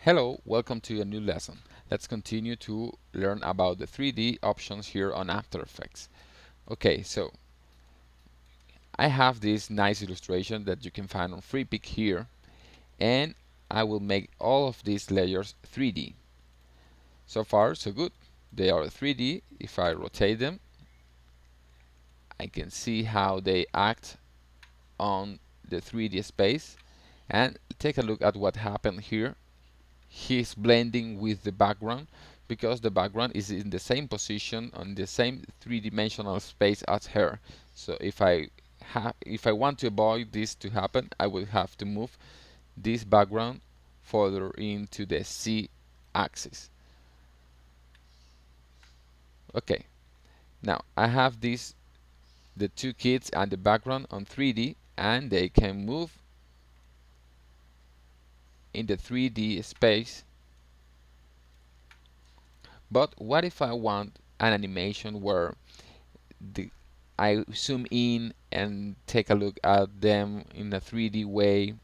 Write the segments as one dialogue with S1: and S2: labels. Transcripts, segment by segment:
S1: Hello, welcome to a new lesson. Let's continue to learn about the 3D options here on After Effects. Okay, so I have this nice illustration that you can find on Freepik here, and I will make all of these layers 3D. So far, so good. They are 3D. If I rotate them, I can see how they act on the 3D space. And take a look at what happened here. He's blending with the background because the background is in the same position on the same three-dimensional space as her. So if I want to avoid this to happen, I will have to move this background further into the Z axis. Okay, now I have the two kids and the background on 3D, and they can move in the 3D space. But what if I want an animation where I zoom in and take a look at them in a 3D way,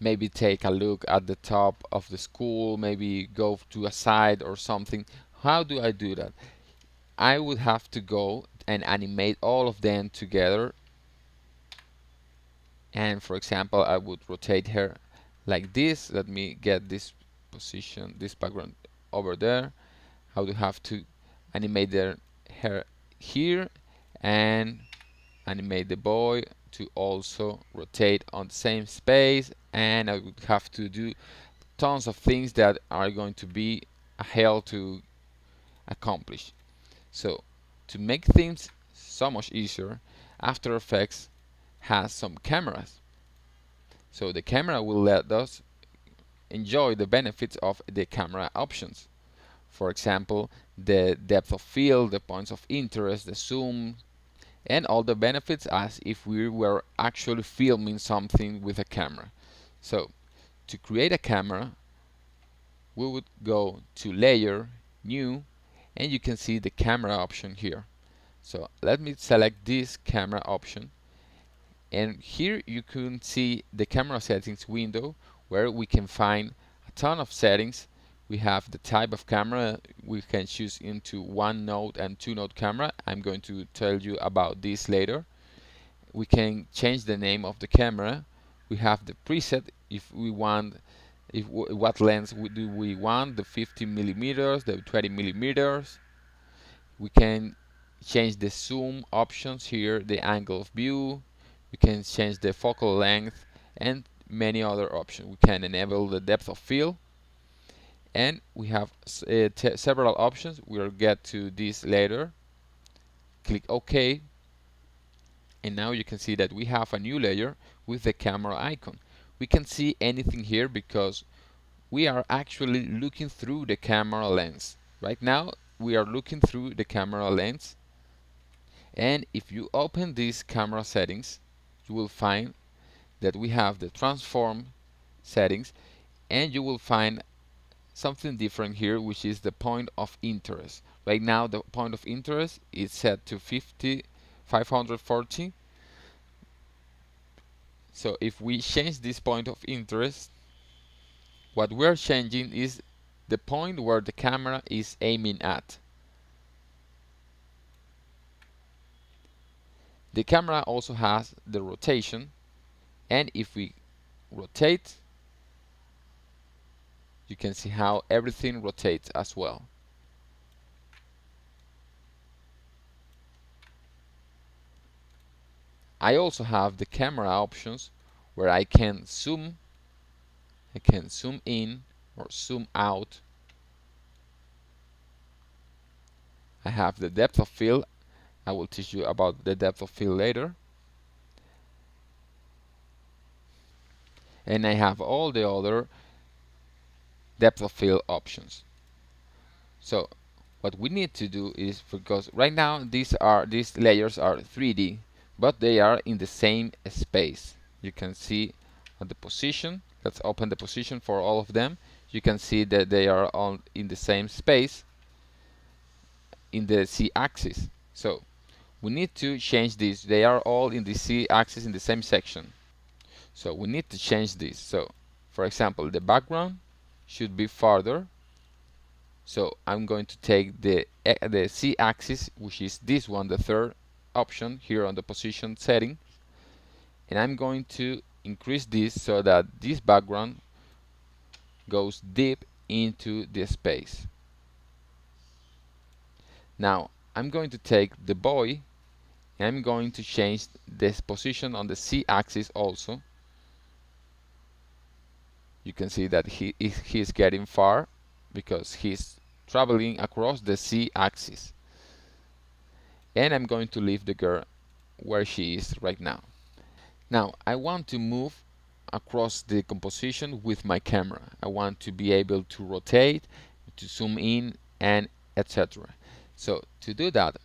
S1: maybe take a look at the top of the school, maybe go to a side or something? How do I do that? I would have to go and animate all of them together, and for example I would rotate her like this. Let me get this position, this background over there. I would have to animate her here and animate the boy to also rotate on the same space, and I would have to do tons of things that are going to be a hell to accomplish. So to make things so much easier, After Effects has some cameras. So the camera will let us enjoy the benefits of the camera options. For example, the depth of field, the points of interest, the zoom, and all the benefits as if we were actually filming something with a camera. So to create a camera, we would go to Layer, New, and you can see the camera option here. So let me select this camera option, and here you can see the camera settings window where we can find a ton of settings. We have the type of camera. We can choose into 1-node and 2-node camera. I'm going to tell you about this later. We can change the name of the camera. We have the preset if we want, what lens do we want, the 50 millimeters, the 20 millimeters. We can change the zoom options here, the angle of view. We can change the focal length and many other options. We can enable the depth of field, and we have several options. We'll get to this later. Click OK, and now you can see that we have a new layer with the camera icon. We can see anything here because we are actually looking through the camera lens. Right now we are looking through the camera lens, and if you open these camera settings, you will find that we have the transform settings, and you will find something different here, which is the point of interest. Right now the point of interest is set to 540. So if we change this point of interest, what we're changing is the point where the camera is aiming at. The camera also has the rotation, and if we rotate, you can see how everything rotates as well. I also have the camera options where I can zoom in or zoom out. I have the depth of field. I will teach you about the depth of field later. And I have all the other depth of field options. So what we need to do is, because right now these layers are 3D, but they are in the same space. You can see at the position. Let's open the position for all of them. You can see that they are all in the same space in the Z axis. So we need to change this. They are all in the Z axis in the same section. So we need to change this. So for example, the background, should be farther. So I'm going to take the Z-axis, which is this one, the third option here on the position setting, and I'm going to increase this so that this background goes deep into the space. Now I'm going to take the boy and I'm going to change this position on the Z-axis also. You can see that he's getting far because he's traveling across the Z-axis. And I'm going to leave the girl where she is right now. Now I want to move across the composition with my camera. I want to be able to rotate, to zoom in, and etc. So to do that,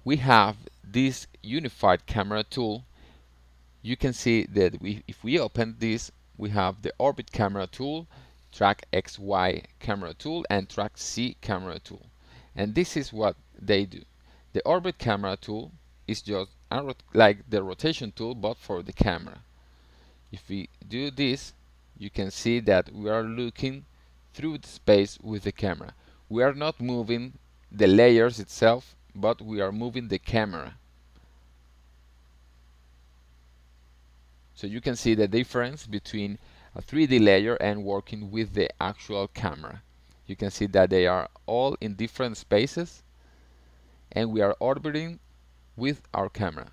S1: we have this unified camera tool. You can see that if we open this, we have the orbit camera tool, track XY camera tool, and track Z camera tool. And this is what they do. The orbit camera tool is just like the rotation tool, but for the camera. If we do this, you can see that we are looking through the space with the camera. We are not moving the layers itself, but we are moving the camera. So you can see the difference between a 3D layer and working with the actual camera. You can see that they are all in different spaces and we are orbiting with our camera.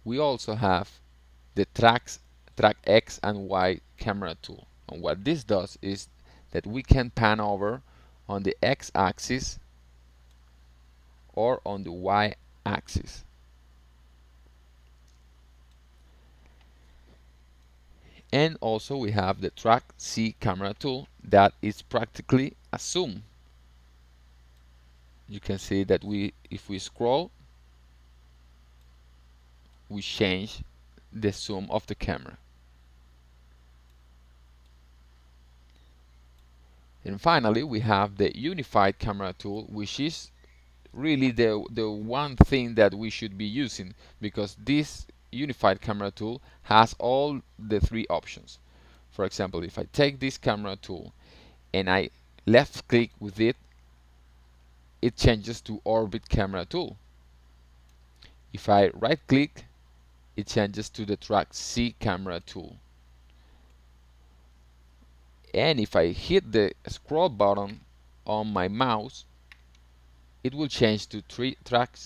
S1: We also have the track X and Y camera tool. And what this does is that we can pan over on the X axis or on the Y axis. And also we have the track Z camera tool that is practically a zoom. You can see that if we scroll, we change the zoom of the camera. And finally we have the unified camera tool, which is really the one thing that we should be using, because this unified camera tool has all the three options. For example, if I take this camera tool and I left click with it, it changes to orbit camera tool. If I right click, it changes to the track Z camera tool. And if I hit the scroll button on my mouse, it will change to track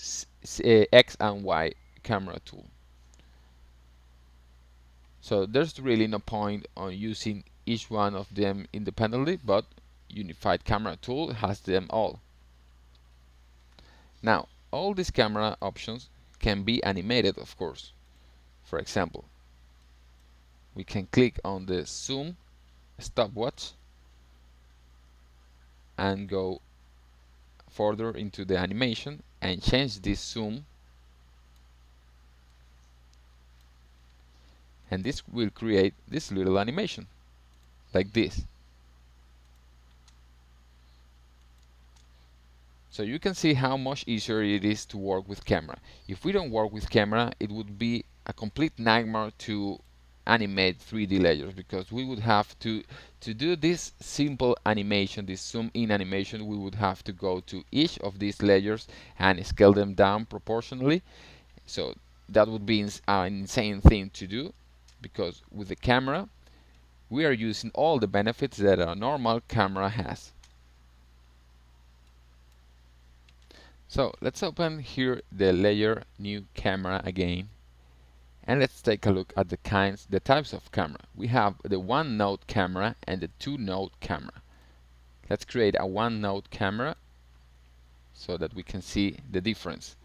S1: X and Y camera tool. So there's really no point on using each one of them independently, but unified camera tool has them all. Now all these camera options can be animated, of course. For example, we can click on the zoom stopwatch and go further into the animation and change this zoom, and this will create this little animation like this. So you can see how much easier it is to work with camera. If we don't work with camera, it would be a complete nightmare to animate 3D layers, because we would have to do this simple animation, this zoom in animation, we would have to go to each of these layers and scale them down proportionally. So that would be an insane thing to do, because with the camera we are using all the benefits that a normal camera has. So let's open here the layer new camera again, and let's take a look at the types of camera. We have the one node camera and the two node camera. Let's create a one node camera so that we can see the difference.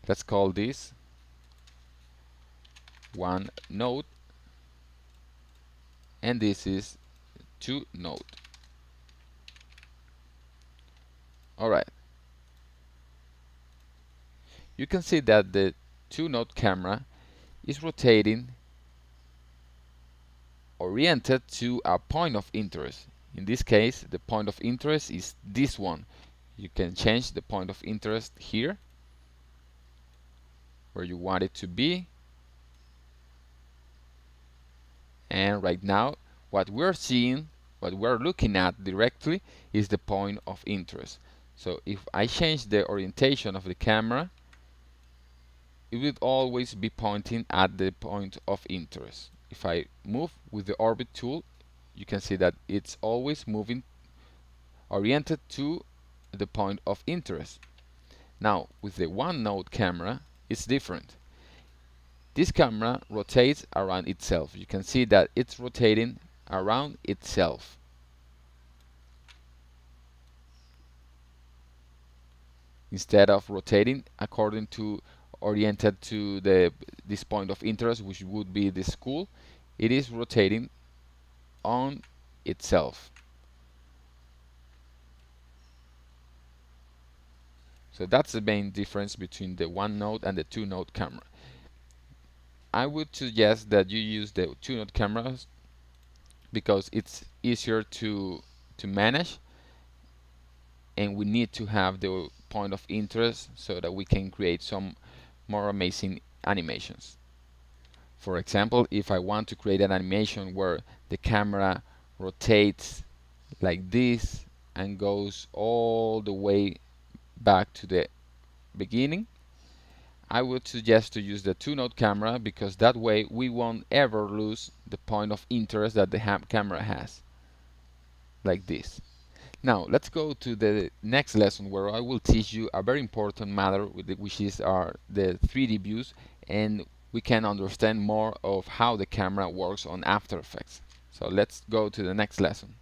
S1: Let's call this one node, and this is two node. Alright, you can see that the two node camera is rotating oriented to a point of interest. In this case, the point of interest is this one. You can change the point of interest here, where you want it to be. And right now, what we're seeing, what we're looking at directly, is the point of interest. So if I change the orientation of the camera, it will always be pointing at the point of interest. If I move with the orbit tool, you can see that it's always moving oriented to the point of interest. Now, with the one node camera, it's different. This camera rotates around itself. You can see that it's rotating around itself. Instead of rotating according to oriented to this point of interest, which would be the school, it is rotating on itself. So that's the main difference between the one node and the two node camera. I would suggest that you use the two node cameras because it's easier to manage, and we need to have the point of interest so that we can create some more amazing animations. For example, if I want to create an animation where the camera rotates like this and goes all the way back to the beginning, I would suggest to use the two node camera, because that way we won't ever lose the point of interest that the camera has, like this. Now let's go to the next lesson, where I will teach you a very important matter, which is the 3D views, and we can understand more of how the camera works on After Effects. So let's go to the next lesson.